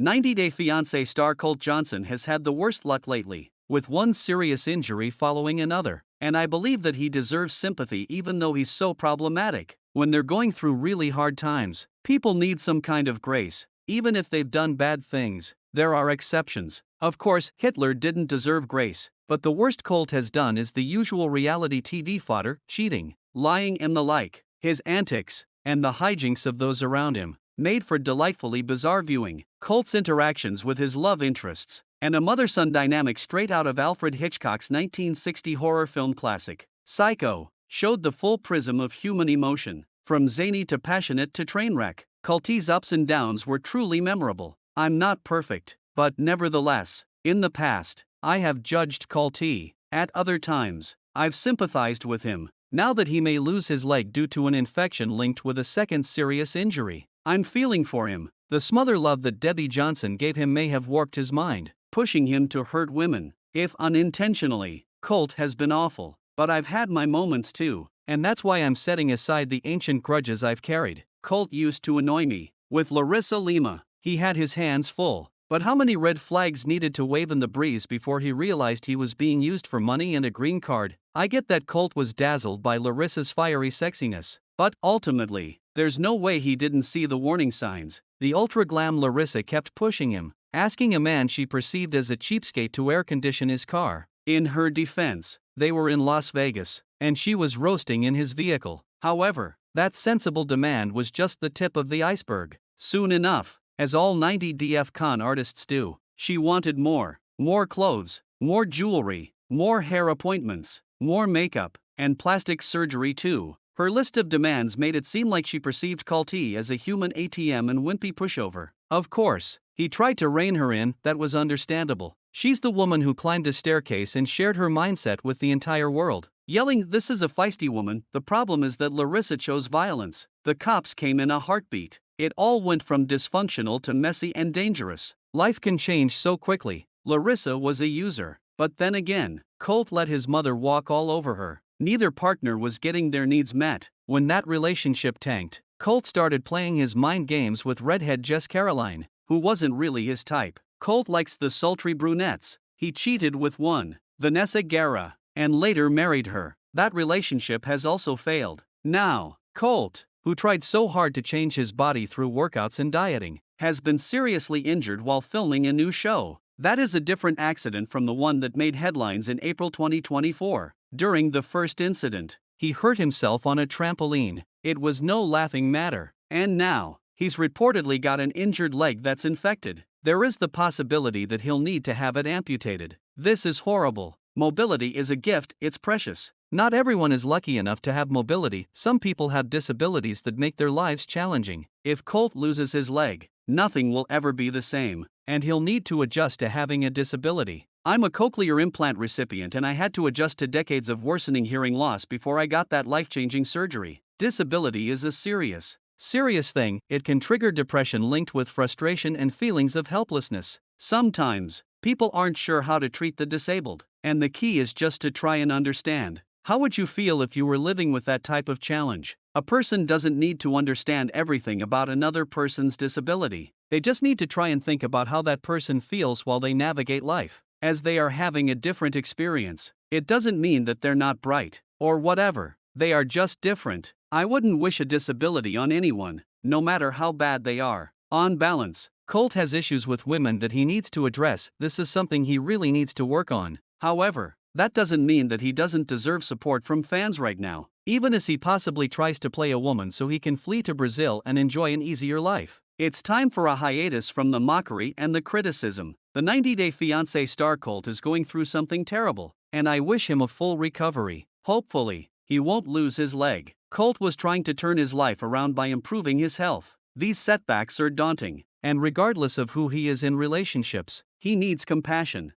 90 Day Fiancé star Colt Johnson has had the worst luck lately, with one serious injury following another, and I believe that he deserves sympathy even though he's so problematic. When they're going through really hard times, people need some kind of grace, even if they've done bad things. There are exceptions. Of course, Hitler didn't deserve grace, but the worst Colt has done is the usual reality TV fodder, cheating, lying and the like. His antics, and the hijinks of those around him, made for delightfully bizarre viewing. Colt's interactions with his love interests, and a mother-son dynamic straight out of Alfred Hitchcock's 1960 horror film classic, Psycho, showed the full prism of human emotion, from zany to passionate to trainwreck. Colt's ups and downs were truly memorable. I'm not perfect, but nevertheless, in the past, I have judged Colt. At other times, I've sympathized with him. Now that he may lose his leg due to an infection linked with a second serious injury, I'm feeling for him. The smother love that Debbie Johnson gave him may have warped his mind, pushing him to hurt women, if unintentionally. Colt has been awful, but I've had my moments too, and that's why I'm setting aside the ancient grudges I've carried. Colt used to annoy me. With Larissa Lima, he had his hands full, but how many red flags needed to wave in the breeze before he realized he was being used for money and a green card? I get that Colt was dazzled by Larissa's fiery sexiness, but ultimately, there's no way he didn't see the warning signs. The ultra-glam Larissa kept pushing him, asking a man she perceived as a cheapskate to air condition his car. In her defense, they were in Las Vegas, and she was roasting in his vehicle. However, that sensible demand was just the tip of the iceberg. Soon enough, as all 90 DF con artists do, she wanted more. More clothes, more jewelry, more hair appointments, more makeup, and plastic surgery too. Her list of demands made it seem like she perceived Colt as a human ATM and wimpy pushover. Of course, he tried to rein her in. That was understandable. She's the woman who climbed a staircase and shared her mindset with the entire world, yelling, "This is a feisty woman." The problem is that Larissa chose violence. The cops came in a heartbeat. It all went from dysfunctional to messy and dangerous. Life can change so quickly. Larissa was a user, but then again, Colt let his mother walk all over her. Neither partner was getting their needs met. When that relationship tanked, Colt started playing his mind games with redhead Jess Caroline, who wasn't really his type. Colt likes the sultry brunettes. He cheated with one, Vanessa Guerra, and later married her. That relationship has also failed. Now, Colt, who tried so hard to change his body through workouts and dieting, has been seriously injured while filming a new show. That is a different accident from the one that made headlines in April 2024. During the first incident, he hurt himself on a trampoline. It was no laughing matter. And now, he's reportedly got an injured leg that's infected. There is the possibility that he'll need to have it amputated. This is horrible. Mobility is a gift, it's precious. Not everyone is lucky enough to have mobility. Some people have disabilities that make their lives challenging. If Colt loses his leg, nothing will ever be the same, and he'll need to adjust to having a disability. I'm a cochlear implant recipient and I had to adjust to decades of worsening hearing loss before I got that life-changing surgery. Disability is a serious thing. It can trigger depression linked with frustration and feelings of helplessness. Sometimes, people aren't sure how to treat the disabled, and the key is just to try and understand. How would you feel if you were living with that type of challenge? A person doesn't need to understand everything about another person's disability. They just need to try and think about how that person feels while they navigate life. As they are having a different experience, it doesn't mean that they're not bright, or whatever. They are just different. I wouldn't wish a disability on anyone, no matter how bad they are. On balance, Colt has issues with women that he needs to address. This is something he really needs to work on. However, that doesn't mean that he doesn't deserve support from fans right now, even as he possibly tries to play a woman so he can flee to Brazil and enjoy an easier life. It's time for a hiatus from the mockery and the criticism. The 90 Day Fiancé star Colt is going through something terrible, and I wish him a full recovery. Hopefully, he won't lose his leg. Colt was trying to turn his life around by improving his health. These setbacks are daunting, and regardless of who he is in relationships, he needs compassion.